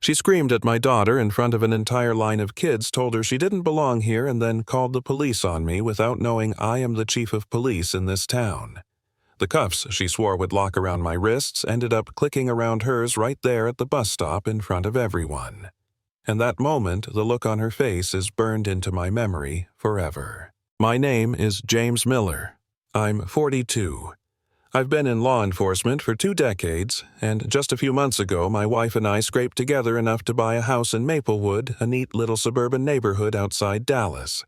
She screamed at my daughter in front of an entire line of kids, told her she didn't belong here, and then called the police on me without knowing I am the chief of police in this town. The cuffs she swore would lock around my wrists ended up clicking around hers right there at the bus stop in front of everyone. And that moment, the look on her face is burned into my memory forever. My name is James Miller. I'm 42. I've been in law enforcement for 2 decades, and just a few months ago my wife and I scraped together enough to buy a house in Maplewood, a neat little suburban neighborhood outside Dallas.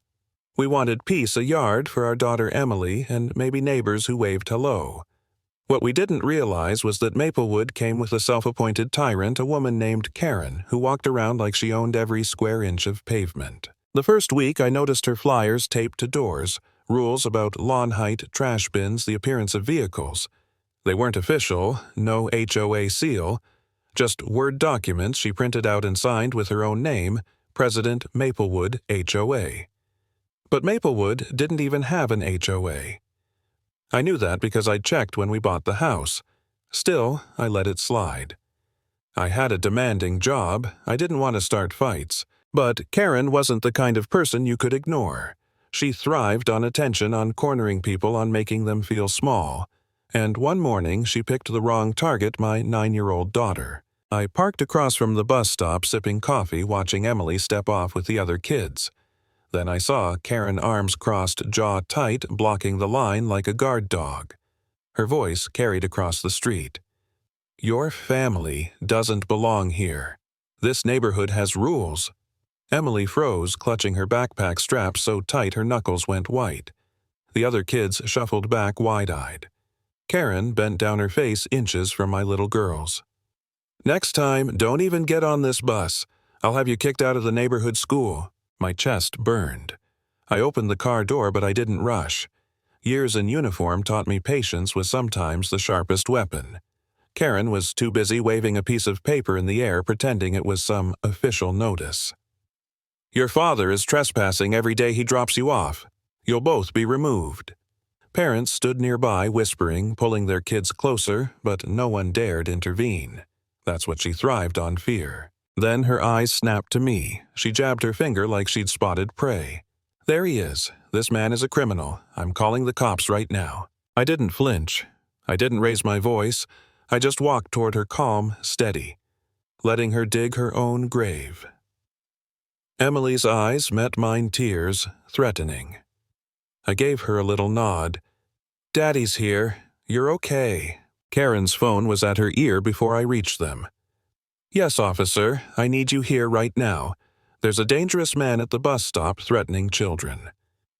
We wanted peace, a yard for our daughter Emily, and maybe neighbors who waved hello. What we didn't realize was that Maplewood came with a self-appointed tyrant, a woman named Karen, who walked around like she owned every square inch of pavement. The first week I noticed her flyers taped to doors, rules about lawn height, trash bins, the appearance of vehicles. They weren't official, no HOA seal, just Word documents she printed out and signed with her own name, President Maplewood HOA. But Maplewood didn't even have an HOA. I knew that because I'd checked when we bought the house. Still, I let it slide. I had a demanding job, I didn't want to start fights, but Karen wasn't the kind of person you could ignore. She thrived on attention, on cornering people, on making them feel small. And one morning, she picked the wrong target, my 9-year-old daughter. I parked across from the bus stop, sipping coffee, watching Emily step off with the other kids. Then I saw Karen, arms crossed, jaw tight, blocking the line like a guard dog. Her voice carried across the street. "Your family doesn't belong here. This neighborhood has rules." Emily froze, clutching her backpack strap so tight her knuckles went white. The other kids shuffled back wide-eyed. Karen bent down her face inches from my little girl's. "Next time, don't even get on this bus. I'll have you kicked out of the neighborhood school." My chest burned. I opened the car door, but I didn't rush. Years in uniform taught me patience was sometimes the sharpest weapon. Karen was too busy waving a piece of paper in the air, pretending it was some official notice. "Your father is trespassing every day he drops you off. You'll both be removed." Parents stood nearby, whispering, pulling their kids closer, but no one dared intervene. That's what she thrived on, fear. Then her eyes snapped to me. She jabbed her finger like she'd spotted prey. "There he is. This man is a criminal. I'm calling the cops right now." I didn't flinch. I didn't raise my voice. I just walked toward her, calm, steady, letting her dig her own grave. Emily's eyes met mine, tears, threatening. I gave her a little nod. "Daddy's here. You're okay." Karen's phone was at her ear before I reached them. "Yes, officer, I need you here right now. There's a dangerous man at the bus stop threatening children."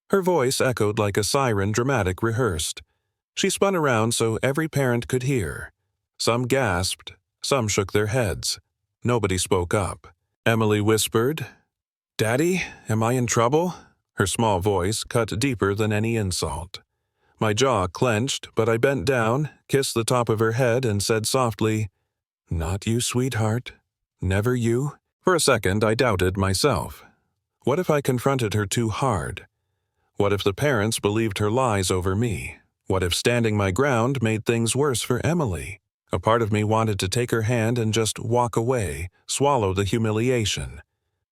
Her voice echoed like a siren, dramatic, rehearsed. She spun around so every parent could hear. Some gasped, some shook their heads. Nobody spoke up. Emily whispered, "Daddy, am I in trouble?" Her small voice cut deeper than any insult. My jaw clenched, but I bent down, kissed the top of her head, and said softly, "Not you, sweetheart. Never you." For a second, I doubted myself. What if I confronted her too hard? What if the parents believed her lies over me? What if standing my ground made things worse for Emily? A part of me wanted to take her hand and just walk away, swallow the humiliation.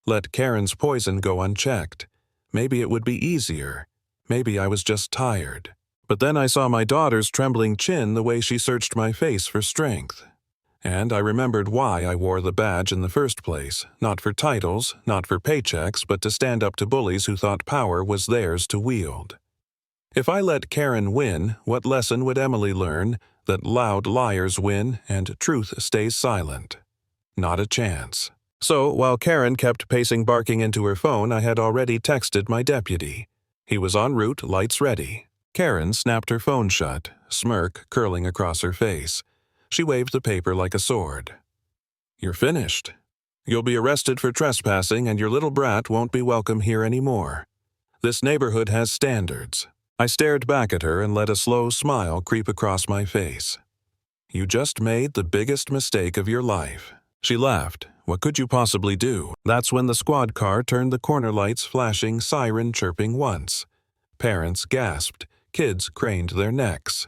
Let Karen's poison go unchecked. Maybe it would be easier. Maybe I was just tired. But then I saw my daughter's trembling chin, the way she searched my face for strength. And I remembered why I wore the badge in the first place, not for titles, not for paychecks, but to stand up to bullies who thought power was theirs to wield. If I let Karen win, what lesson would Emily learn? That loud liars win and truth stays silent. Not a chance. So, while Karen kept pacing, barking into her phone, I had already texted my deputy. He was en route, lights ready. Karen snapped her phone shut, smirk curling across her face. She waved the paper like a sword. "You're finished. You'll be arrested for trespassing, and your little brat won't be welcome here anymore. This neighborhood has standards." I stared back at her and let a slow smile creep across my face. "You just made the biggest mistake of your life." She laughed. "What could you possibly do?" That's when the squad car turned, the corner lights flashing, siren chirping once. Parents gasped. Kids craned their necks.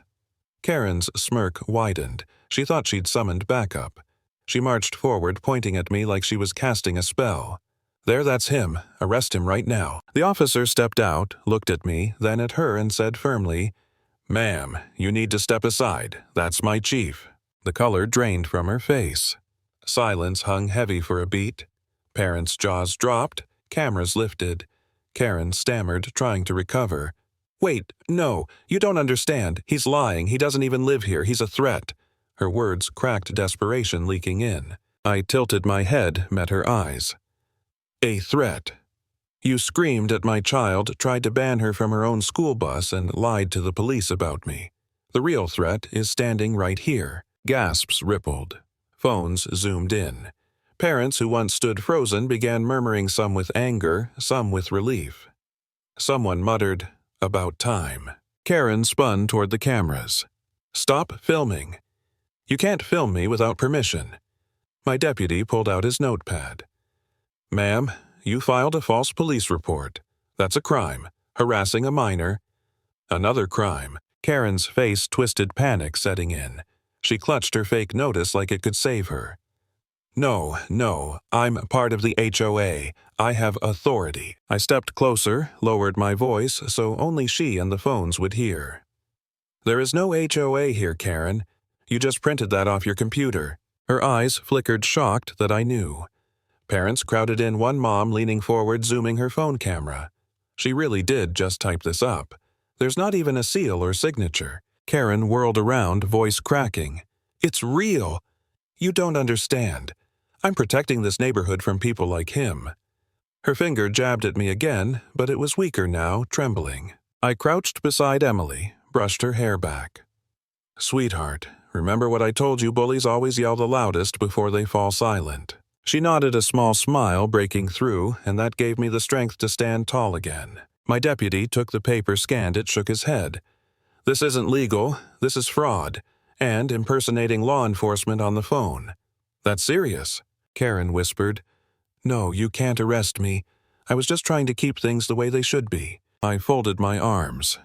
Karen's smirk widened. She thought she'd summoned backup. She marched forward, pointing at me like she was casting a spell. "There, that's him. Arrest him right now." The officer stepped out, looked at me, then at her and said firmly, "Ma'am, you need to step aside. That's my chief." The color drained from her face. Silence hung heavy for a beat. Parents' jaws dropped, cameras lifted. Karen stammered, trying to recover. "Wait, no, you don't understand. He's lying. He doesn't even live here. He's a threat." Her words cracked desperation leaking in. I tilted my head, met her eyes. "A threat. You screamed at my child, tried to ban her from her own school bus, and lied to the police about me. The real threat is standing right here." Gasps rippled. Phones zoomed in. Parents who once stood frozen began murmuring, some with anger, some with relief. Someone muttered, "About time." Karen spun toward the cameras. "Stop filming. You can't film me without permission." My deputy pulled out his notepad. "Ma'am, you filed a false police report. That's a crime. Harassing a minor." "Another crime." Karen's face twisted, panic setting in. She clutched her fake notice like it could save her. No, I'm part of the HOA. I have authority." I stepped closer, lowered my voice so only she and the phones would hear. "There is no HOA here, Karen. You just printed that off your computer." Her eyes flickered, shocked that I knew. Parents crowded in, one mom leaning forward, zooming her phone camera. She really did just type this up. There's not even a seal or signature. Karen whirled around, voice cracking. "It's real. You don't understand. I'm protecting this neighborhood from people like him." Her finger jabbed at me again, but it was weaker now, trembling. I crouched beside Emily, brushed her hair back. "Sweetheart, remember what I told you? Bullies always yell the loudest before they fall silent." She nodded, a small smile breaking through, and that gave me the strength to stand tall again. My deputy took the paper, scanned it, shook his head. "This isn't legal. This is fraud. And impersonating law enforcement on the phone." "That's serious," Karen whispered. "No, you can't arrest me. I was just trying to keep things the way they should be." I folded my arms.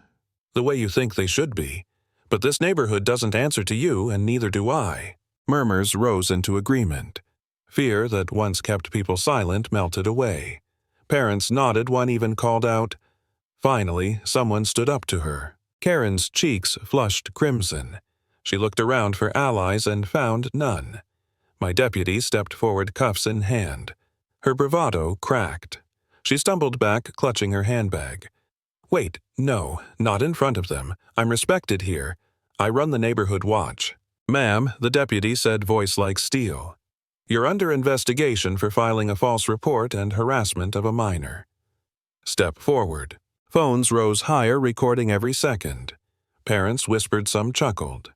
"The way you think they should be. But this neighborhood doesn't answer to you, and neither do I." Murmurs rose into agreement. Fear that once kept people silent melted away. Parents nodded, one even called out. Finally, someone stood up to her. Karen's cheeks flushed crimson. She looked around for allies and found none. My deputy stepped forward, cuffs in hand. Her bravado cracked. She stumbled back, clutching her handbag. "Wait, no, not in front of them. I'm respected here. I run the neighborhood watch." "Ma'am," the deputy said, voice like steel. "You're under investigation for filing a false report and harassment of a minor." "Step forward." Phones rose higher, recording every second. Parents whispered, some chuckled.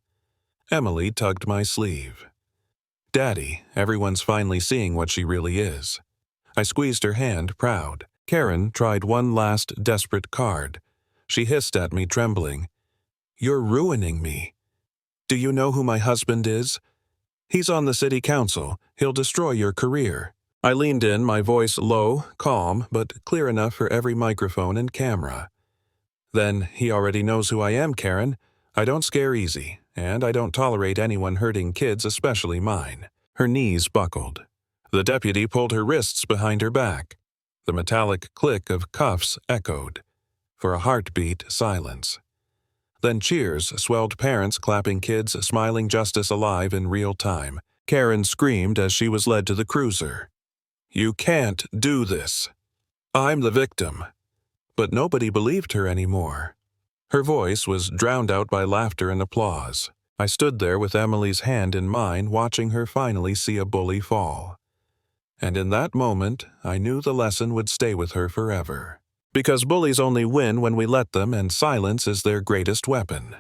Emily tugged my sleeve. "Daddy, everyone's finally seeing what she really is." I squeezed her hand, proud. Karen tried one last desperate card. She hissed at me, trembling. "You're ruining me. Do you know who my husband is? He's on the city council. He'll destroy your career." I leaned in, my voice low, calm, but clear enough for every microphone and camera. "Then he already knows who I am, Karen. I don't scare easy, and I don't tolerate anyone hurting kids, especially mine." Her knees buckled. The deputy pulled her wrists behind her back. The metallic click of cuffs echoed. For a heartbeat, silence. Then cheers swelled, parents clapping, kids smiling, justice alive in real time. Karen screamed as she was led to the cruiser. "You can't do this. I'm the victim." But nobody believed her anymore. Her voice was drowned out by laughter and applause. I stood there with Emily's hand in mine, watching her finally see a bully fall. And in that moment, I knew the lesson would stay with her forever. Because bullies only win when we let them, and silence is their greatest weapon.